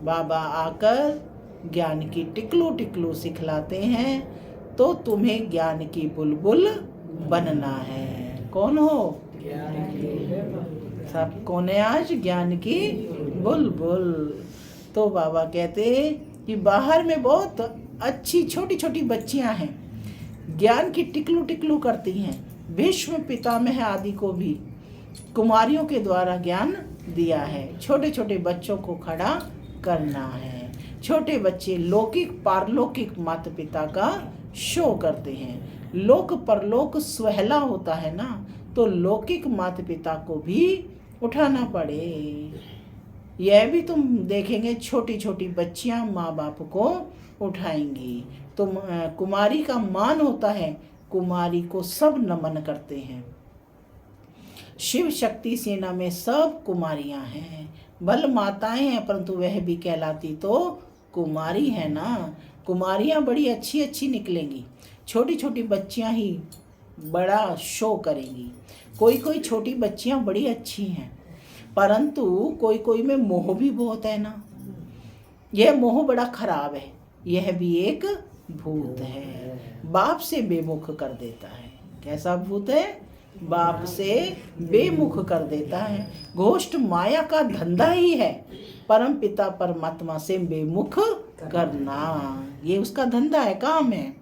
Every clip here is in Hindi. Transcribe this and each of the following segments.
बाबा आकर ज्ञान की टिकलू टिकलू सिखलाते हैं, तो तुम्हें ज्ञान की बुलबुल बनना है। कौन हो? सब कौन है आज? ज्ञान की बुलबुल। तो बाबा कहते कि बाहर में बहुत अच्छी छोटी छोटी बच्चियां हैं, ज्ञान की टिकलू टिकलू करती हैं। भीष्म पितामह आदि को भी कुमारियों के द्वारा ज्ञान दिया है। छोटे छोटे बच्चों को खड़ा करना है। छोटे बच्चे लौकिक पारलौकिक माता पिता का शो करते हैं। लोक परलोक सुहेला होता है ना, तो लौकिक माता पिता को भी उठाना पड़े। यह भी तुम देखेंगे, छोटी छोटी बच्चियां माँ बाप को उठाएंगी। तो कुमारी का मान होता है, कुमारी को सब नमन करते हैं। शिव शक्ति सेना में सब कुमारियां हैं, बल माताएं हैं, परंतु वह भी कहलाती तो कुमारी है ना। कुमारियां बड़ी अच्छी अच्छी निकलेंगी, छोटी छोटी बच्चियां ही बड़ा शो करेंगी। कोई कोई छोटी बच्चियां बड़ी अच्छी हैं, परंतु कोई कोई में मोह भी बहुत है ना। यह मोह बड़ा खराब है, यह भी एक भूत है, बाप से बेमुख कर देता है। कैसा भूत है? बाप से बेमुख कर देता है। घोष्ट माया का धंधा ही है, परम पिता परमात्मा से बेमुख करना, ये उसका धंधा है, काम है।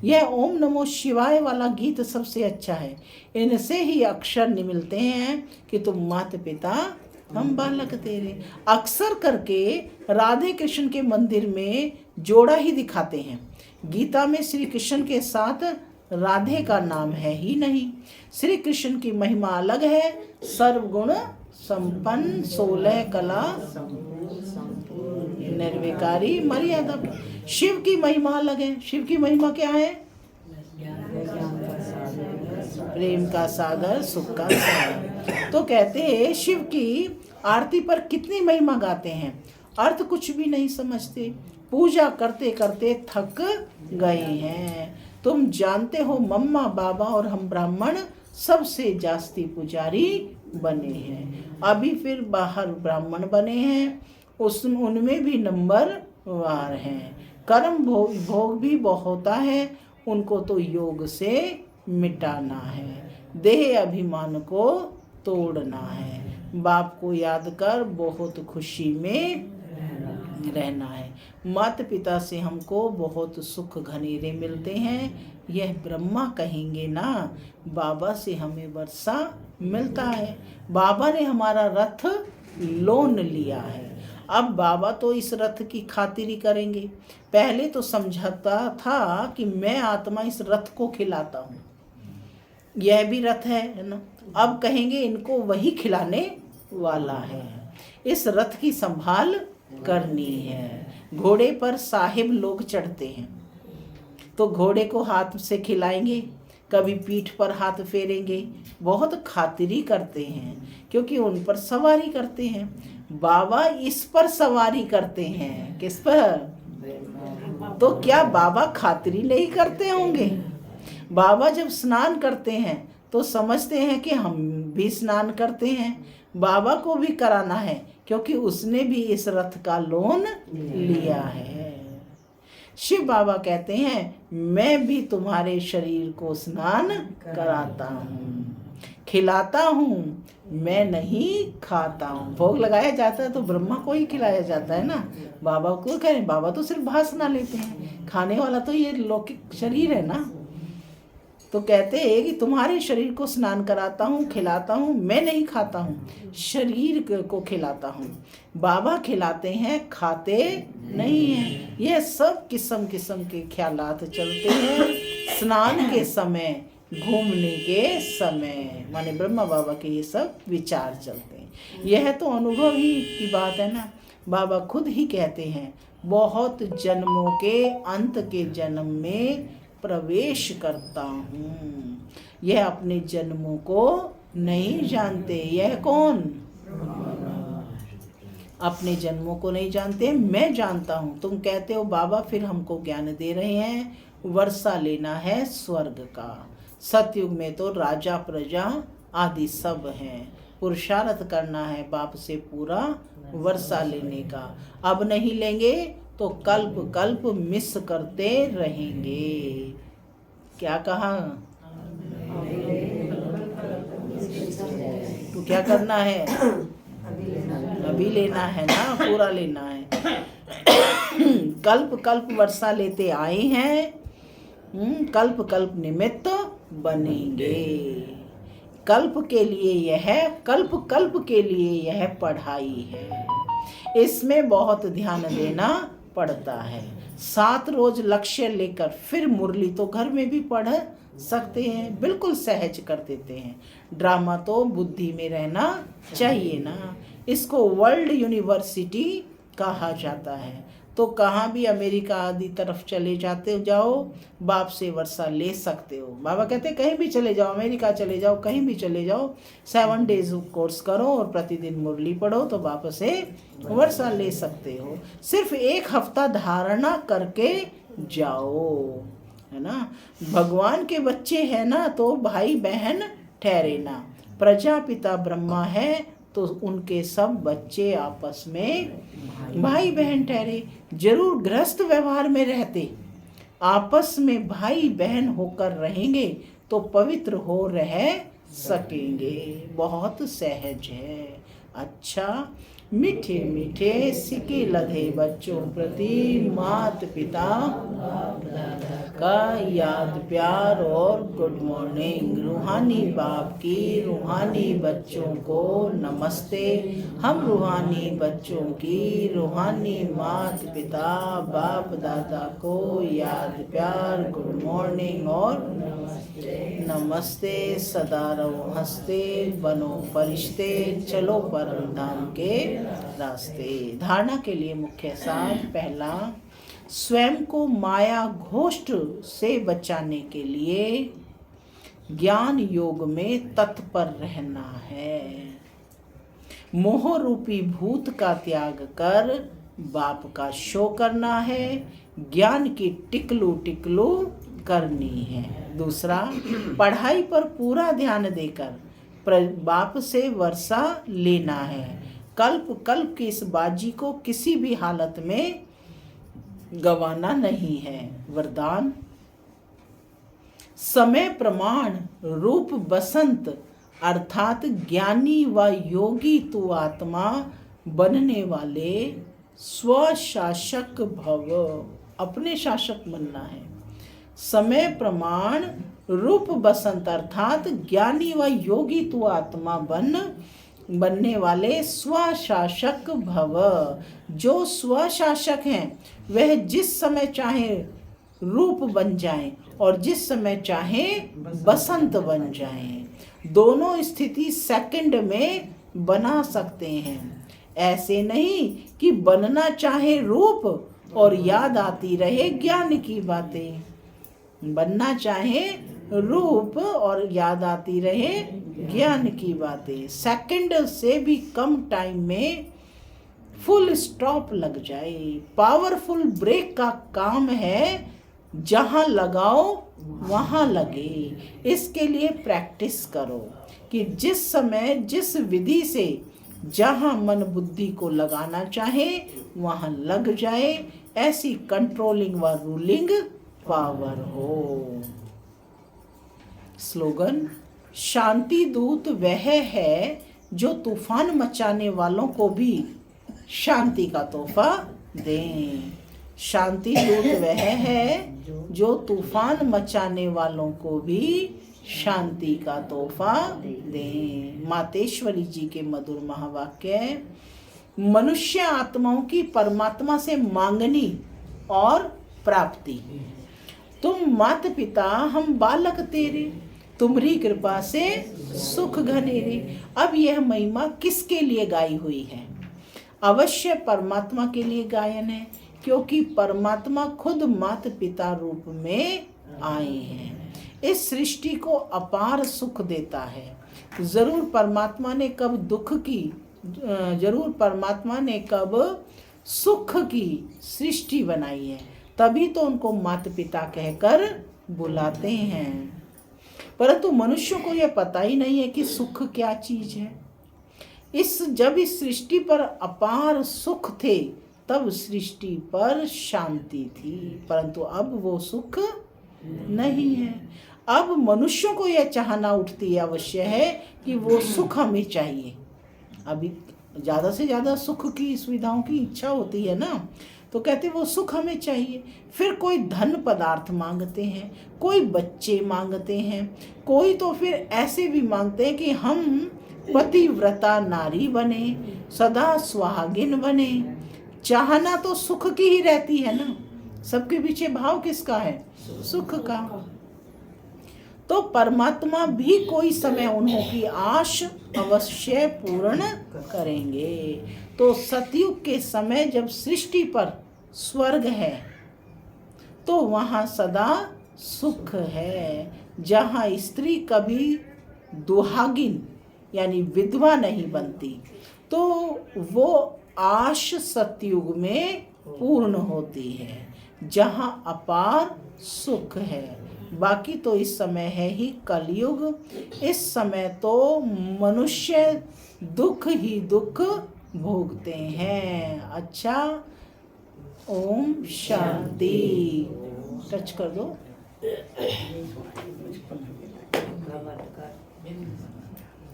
यह ओम नमो शिवाय वाला गीत सबसे अच्छा है। इनसे ही अक्षर निकलते हैं कि तुम माता पिता हम बालक तेरे। अक्सर करके राधे कृष्ण के मंदिर में जोड़ा ही दिखाते हैं। गीता में श्री कृष्ण के साथ राधे का नाम है ही नहीं। श्री कृष्ण की महिमा अलग है, सर्वगुण संपन्न, 16 कला निर्विकारी, मर्यादा। शिव की महिमा अलग है। शिव की महिमा क्या है? प्रेम का सागर, सुख का सागर। तो कहते हैं शिव की आरती पर कितनी महिमा गाते हैं, अर्थ कुछ भी नहीं समझते, पूजा करते करते थक गए हैं। तुम जानते हो मम्मा बाबा और हम ब्राह्मण सबसे जास्ती पुजारी बने हैं। अभी फिर बाहर ब्राह्मण बने हैं, उनमें भी नंबर वार हैं। कर्म भोग भी बहुत होता है, उनको तो योग से मिटाना है। देह अभिमान को तोड़ना है। बाप को याद कर बहुत खुशी में रहना है। माता पिता से हमको बहुत सुख घनेरे मिलते हैं, यह ब्रह्मा कहेंगे ना। बाबा से हमें वर्षा मिलता है। बाबा ने हमारा रथ लोन लिया है, अब बाबा तो इस रथ की खातिरी करेंगे। पहले तो समझाता था कि मैं आत्मा इस रथ को खिलाता हूँ, यह भी रथ है ना। अब कहेंगे इनको वही खिलाने वाला है, इस रथ की संभाल करनी है। घोड़े पर साहिब लोग चढ़ते हैं, तो घोड़े को हाथ से खिलाएंगे, कभी पीठ पर हाथ फेरेंगे, बहुत खातिरी करते हैं, क्योंकि उन पर सवारी करते हैं। बाबा इस पर सवारी करते हैं, किस पर? तो क्या बाबा खातिरी नहीं करते होंगे? बाबा जब स्नान करते हैं तो समझते हैं कि हम भी स्नान करते हैं, बाबा को भी कराना है, क्योंकि उसने भी इस रथ का लोन लिया है। शिव बाबा कहते हैं मैं भी तुम्हारे शरीर को स्नान कराता हूँ, खिलाता हूँ, मैं नहीं खाता हूँ। भोग लगाया जाता है तो ब्रह्मा को ही खिलाया जाता है ना, बाबा को कहें? बाबा तो सिर्फ भाषण लेते हैं, खाने वाला तो ये लौकिक शरीर है ना। तो कहते हैं कि तुम्हारे शरीर को स्नान कराता हूँ, खिलाता हूँ, मैं नहीं खाता हूँ, शरीर को खिलाता हूँ। बाबा खिलाते हैं, खाते नहीं हैं। ये सब किस्म किस्म के ख्यालात चलते हैं स्नान के समय, घूमने के समय, माने ब्रह्मा बाबा के ये सब विचार चलते हैं। यह तो अनुभव ही की बात है ना। बाबा खुद ही कहते हैं बहुत जन्मों के अंत के जन्म में प्रवेश करता हूँ। यह अपने जन्मों को नहीं जानते। यह कौन? अपने जन्मों को नहीं जानते, मैं जानता हूँ। तुम कहते हो बाबा फिर हमको ज्ञान दे रहे हैं, वर्षा लेना है स्वर्ग का। सतयुग में तो राजा प्रजा आदि सब हैं, पुरुषार्थ करना है बाप से पूरा वर्षा लेने का। अब नहीं लेंगे तो कल्प कल्प मिस करते रहेंगे। क्या कहा? तो क्या करना है? अभी लेना है ना, पूरा लेना है। कल्प कल्प वर्षा लेते आए हैं, कल्प कल्प निमित्त बनेंगे। कल्प के लिए यह पढ़ाई है। इसमें बहुत ध्यान देना पड़ता है। 7 रोज लक्ष्य लेकर फिर मुरली तो घर में भी पढ़ सकते हैं, बिल्कुल सहज कर देते हैं। ड्रामा तो बुद्धि में रहना चाहिए ना। इसको वर्ल्ड यूनिवर्सिटी कहा जाता है। तो कहाँ भी अमेरिका आदि तरफ चले जाते जाओ, बाप से वर्षा ले सकते हो। बाबा कहते कहीं भी चले जाओ, अमेरिका चले जाओ, कहीं भी चले जाओ, 7 डेज कोर्स करो और प्रतिदिन मुरली पढ़ो तो बाप से वर्षा ले सकते हो। सिर्फ 1 हफ्ता धारणा करके जाओ, है ना। भगवान के बच्चे हैं ना तो भाई बहन ठहरे ना। प्रजापिता ब्रह्मा है तो उनके सब बच्चे आपस में भाई बहन ठहरे। जरूर गृहस्थ व्यवहार में रहते आपस में भाई बहन होकर रहेंगे तो पवित्र हो रह सकेंगे। बहुत सहज है। अच्छा, मीठे मीठे सिके लधे बच्चों प्रति माता पिता का याद प्यार और गुड मॉर्निंग। रूहानी बाप की रूहानी बच्चों को नमस्ते। हम रूहानी बच्चों की रूहानी माता पिता बाप दादा को याद प्यार गुड मॉर्निंग और नमस्ते। सदा रहो हंसते, बनो फरिश्ते, चलो परम धाम के रास्ते। धारणा के लिए मुख्य सार। पहला, स्वयं को माया घोष्ट से बचाने के लिए ज्ञान योग में तत्पर रहना है। मोह रूपी भूत का त्याग कर बाप का शो करना है। ज्ञान की टिकलू टिकलू करनी है। दूसरा, पढ़ाई पर पूरा ध्यान देकर बाप से वर्षा लेना है। कल्प कल्प की इस बाजी को किसी भी हालत में गवाना नहीं है। वरदान, समय प्रमाण रूप बसंत अर्थात ज्ञानी व योगी तू आत्मा बनने वाले स्वशासक भव। अपने शासक बनना है। समय प्रमाण रूप बसंत अर्थात ज्ञानी व योगी तू आत्मा बनने वाले स्वशासक भव। जो स्वशासक हैं वह जिस समय चाहे रूप बन जाएं और जिस समय चाहे बसंत बन जाएं। दोनों स्थिति सेकंड में बना सकते हैं। ऐसे नहीं कि बनना चाहे रूप और याद आती रहे ज्ञान की बातें। बनना चाहे रूप और याद आती रहे ज्ञान की बातें। सेकंड से भी कम टाइम में फुल स्टॉप लग जाए। पावरफुल ब्रेक का काम है, जहां लगाओ वहां लगे। इसके लिए प्रैक्टिस करो कि जिस समय जिस विधि से जहां मन बुद्धि को लगाना चाहे वहां लग जाए। ऐसी कंट्रोलिंग व रूलिंग पावर हो। स्लोगन, शांति दूत वह है जो तूफान मचाने वालों को भी शांति का तोहफा दें। शांति दूत वह है जो तूफान मचाने वालों को भी शांति का तोहफा दें। मातेश्वरी जी के मधुर महावाक्य। मनुष्य आत्माओं की परमात्मा से मांगनी और प्राप्ति। तुम माता पिता हम बालक तेरे, तुम्हारी कृपा से सुख घनेरे। अब यह महिमा किसके लिए गाई हुई है? अवश्य परमात्मा के लिए गायन है, क्योंकि परमात्मा खुद माता पिता रूप में आए हैं। इस सृष्टि को अपार सुख देता है। जरूर परमात्मा ने कब सुख की सृष्टि बनाई है, तभी तो उनको माता पिता कहकर बुलाते हैं। परंतु मनुष्यों को यह पता ही नहीं है कि सुख क्या चीज है। जब इस सृष्टि पर अपार सुख थे तब सृष्टि पर शांति थी, परंतु अब वो सुख नहीं है। अब मनुष्यों को यह चाहना उठती अवश्य है कि वो सुख हमें चाहिए। अभी ज़्यादा से ज़्यादा सुख की सुविधाओं की इच्छा होती है ना, तो कहते वो सुख हमें चाहिए। फिर कोई धन पदार्थ मांगते हैं, कोई बच्चे मांगते हैं, कोई तो फिर ऐसे भी मांगते हैं कि हम पतिव्रता नारी बने, सदा सुहागिन बने। चाहना तो सुख की ही रहती है ना, सबके पीछे भाव किसका है? सुख का। तो परमात्मा भी कोई समय उन्हों की आश अवश्य पूर्ण करेंगे। तो सतयुग के समय जब सृष्टि पर स्वर्ग है तो वहाँ सदा सुख है, जहाँ स्त्री कभी दुहागिन यानी विधवा नहीं बनती, तो वो आश सतयुग में पूर्ण होती है, जहाँ अपार सुख है। बाकी तो इस समय है ही कलयुग। इस समय तो मनुष्य दुख ही दुख भोगते हैं। अच्छा, ओम शांति। टच कर दो।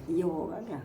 ये होगा क्या?